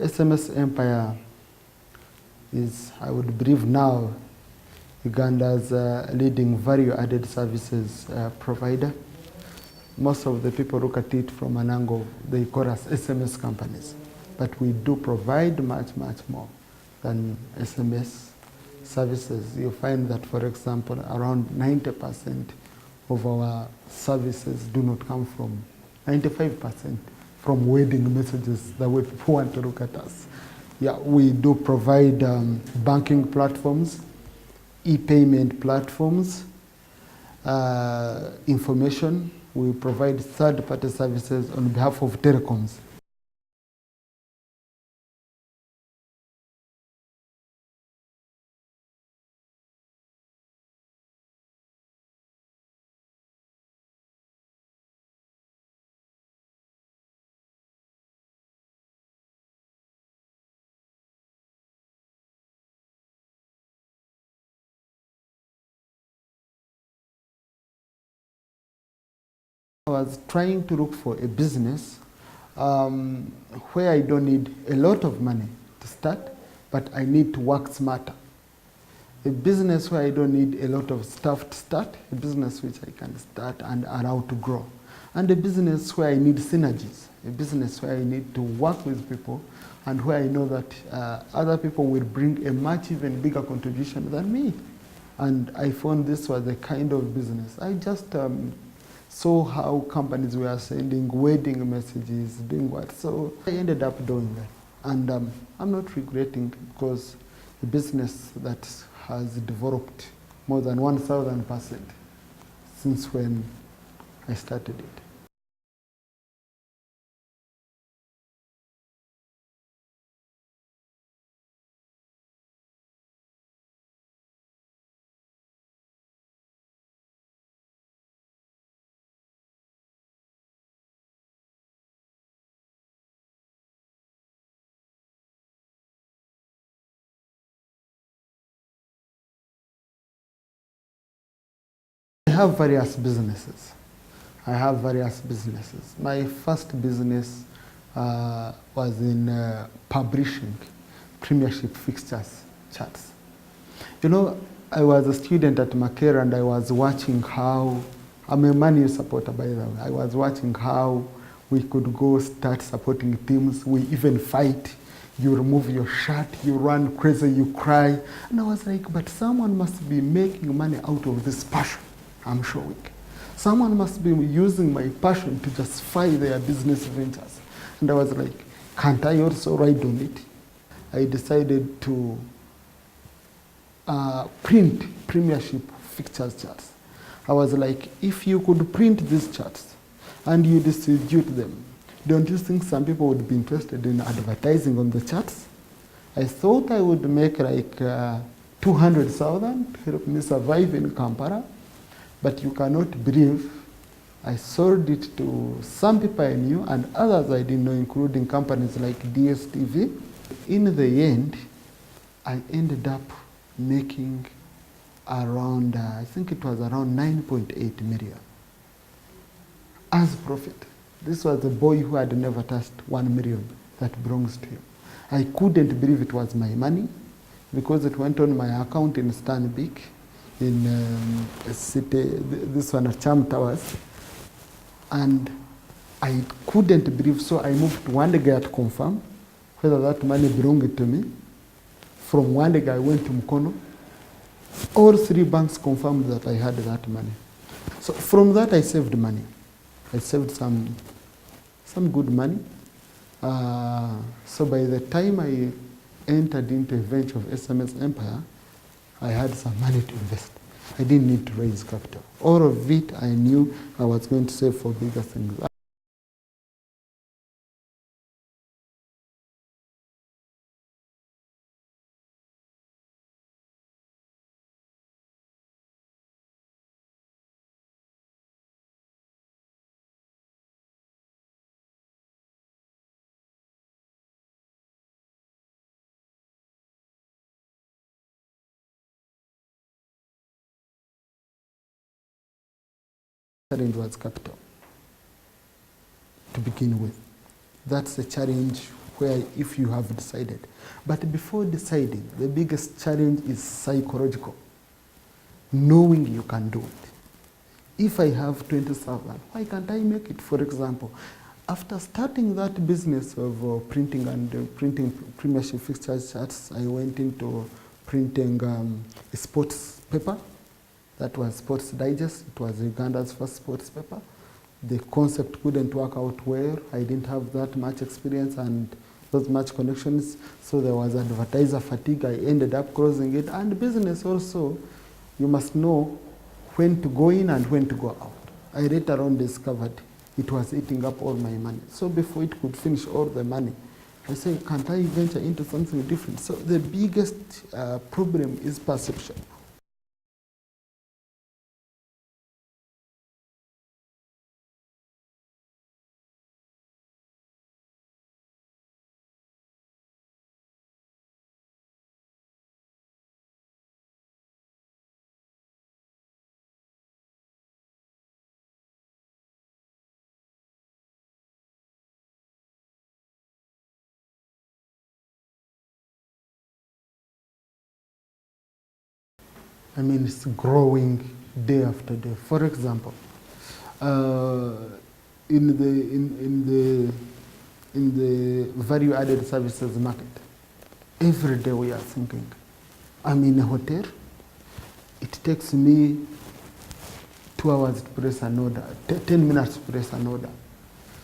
SMS Empire is, I would believe now, Uganda's leading value-added services provider. Most of the people look at it from an angle, they call us SMS companies. But we do provide much, much more than SMS services. You find that, for example, around 90% of our services do not come from, 95% from wedding messages, the way people want to look at us. Yeah, we do provide banking platforms, e-payment platforms, information. We provide third-party services on behalf of telecoms. I was trying to look for a business where I don't need a lot of money to start, but I need to work smarter. A business where I don't need a lot of stuff to start, a business which I can start and allow to grow. And a business where I need synergies, a business where I need to work with people and where I know that other people will bring a much even bigger contribution than me. And I found this was the kind of business. I just saw how companies were sending wedding messages, doing what. So I ended up doing that. And I'm not regretting, because a business that has developed more than 1,000% since when I started it. I have various businesses. My first business was in publishing premiership fixtures charts. You know, I was a student at Makerere and I was watching how, I'm a Man U supporter by the way, I was watching how we could go start supporting teams, we even fight. You remove your shirt, you run crazy, you cry. And I was like, but someone must be making money out of this passion I'm showing. Someone must be using my passion to justify their business ventures. And I was like, can't I also ride on it? I decided to print premiership fixtures charts. I was like, if you could print these charts and you distribute them, don't you think some people would be interested in advertising on the charts? I thought I would make like 200,000 to help me survive in Kampala. But you cannot believe, I sold it to some people I knew and others I didn't know, including companies like DSTV. In the end, I ended up making around, I think it was around 9.8 million as profit. This was a boy who had never touched 1 million that belongs to him. I couldn't believe it was my money because it went on my account in Stanbic, in a city, this one at Cham Towers, and I couldn't believe, so I moved to Wandega to confirm whether that money belonged to me. From Wandega I went to Mukono. All three banks confirmed that I had that money. So from that I saved money. I saved some good money. So by the time I entered into a venture of SMS Empire, I had some money to invest. I didn't need to raise capital. All of it I knew I was going to save for bigger things. The challenge was capital to begin with. That's the challenge where if you have decided. But before deciding, the biggest challenge is psychological, knowing you can do it. If I have 20,000, why can't I make it? For example, after starting that business of printing Premiership fixtures charts, I went into printing a sports paper. That was Sports Digest. It was Uganda's first sports paper. The concept couldn't work out well. I didn't have that much experience and those much connections, so there was advertiser fatigue. I ended up closing it. And business also, you must know when to go in and when to go out. I later on discovered it was eating up all my money. So before it could finish all the money, I said, can't I venture into something different? So the biggest problem is perception. I mean, it's growing day after day. For example, in the value-added services market, every day we are thinking, I'm in a hotel, it takes me 2 hours to press an order, 10 minutes to press an order.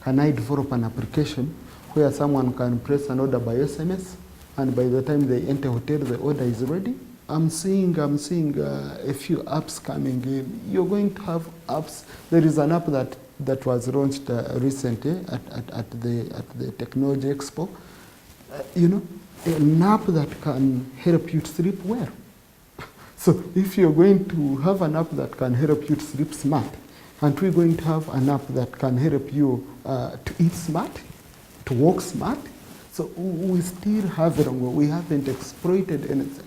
Can I develop an application where someone can press an order by SMS, and by the time they enter hotel, the order is ready? I'm seeing a few apps coming in. You're going to have apps. There is an app that was launched recently at the Technology Expo. An app that can help you to sleep well. So if you're going to have an app that can help you to sleep smart, aren't we going to have an app that can help you to eat smart, to walk smart? So we still have it wrong. We haven't exploited anything.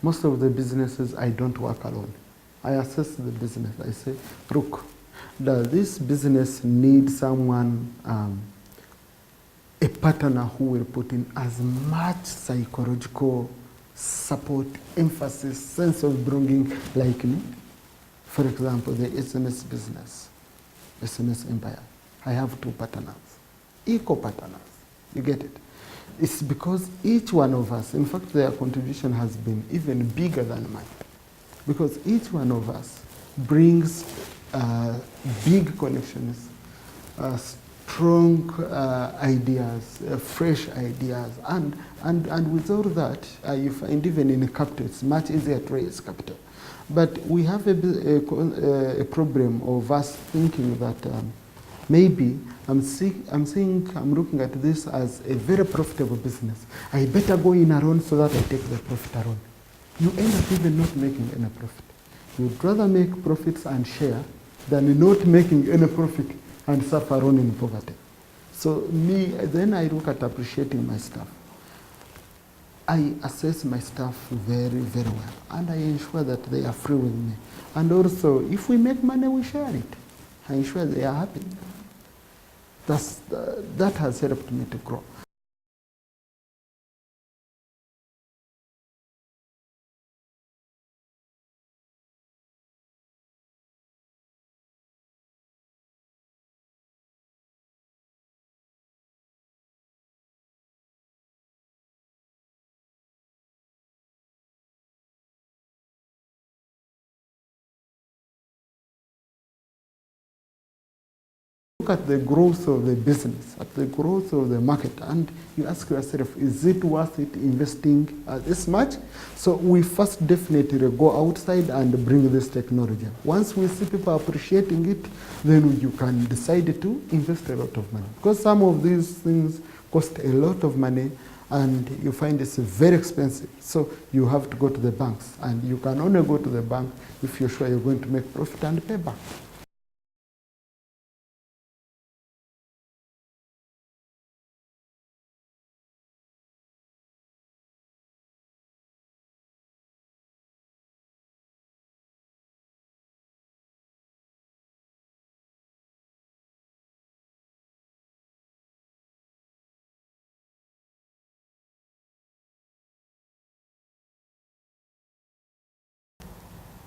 Most of the businesses, I don't work alone. I assess the business. I say, look, does this business need someone, a partner who will put in as much psychological support, emphasis, sense of belonging like me? For example, the SMS business, SMS Empire. I have 2 partners, equal partners. You get it? It's because each one of us, in fact, their contribution has been even bigger than mine. Because each one of us brings big connections, strong ideas, fresh ideas. And with all that, you find even in capital, it's much easier to raise capital. But we have a problem of us thinking that maybe I'm looking at this as a very profitable business. I better go in alone so that I take the profit alone. You end up even not making any profit. You'd rather make profits and share than not making any profit and suffer alone in poverty. So then I look at appreciating my staff. I assess my staff very, very well, and I ensure that they are free with me. And also, if we make money, we share it. I ensure they are happy. That has helped me to grow. Look at the growth of the business, at the growth of the market, and you ask yourself, is it worth it investing this much? So we first definitely go outside and bring this technology. Once we see people appreciating it, then you can decide to invest a lot of money. Because some of these things cost a lot of money, and you find it's very expensive. So you have to go to the banks, and you can only go to the bank if you're sure you're going to make profit and pay back.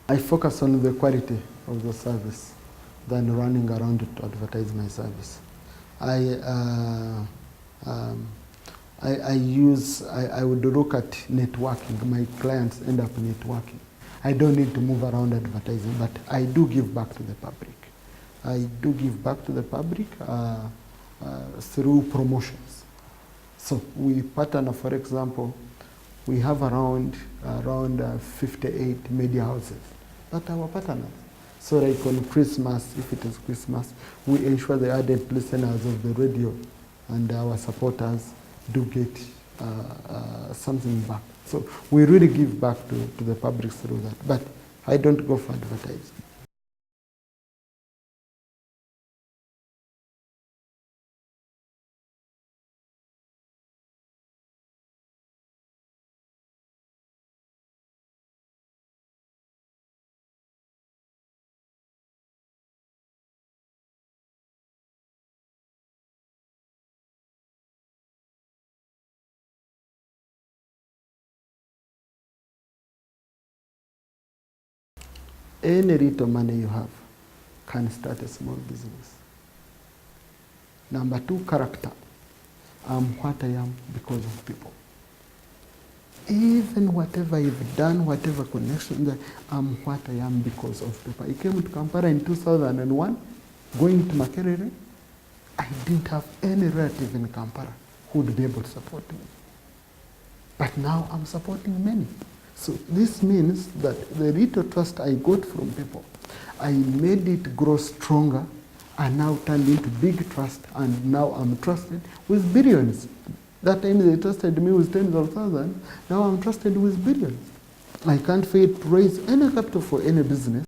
I focus on the quality of the service than running around to advertise my service. I would look at networking. My clients end up networking. I don't need to move around advertising, but I do give back to the public. I do give back to the public through promotions. So we partner, for example, we have around 58 media houses that are our partners. So like on Christmas, if it is Christmas, we ensure the ardent listeners of the radio and our supporters do get something back. So we really give back to the public through that. But I don't go for advertising. Any little money you have can start a small business. Number two, character. I'm what I am because of people. Even whatever you've done, whatever connection, I'm what I am because of people. I came to Kampala in 2001, going to Makerere. I didn't have any relative in Kampala who would be able to support me. But now I'm supporting many. So this means that the little trust I got from people, I made it grow stronger and now turned into big trust, and now I'm trusted with billions. That time they trusted me with tens of thousands, now I'm trusted with billions. I can't fail to raise any capital for any business.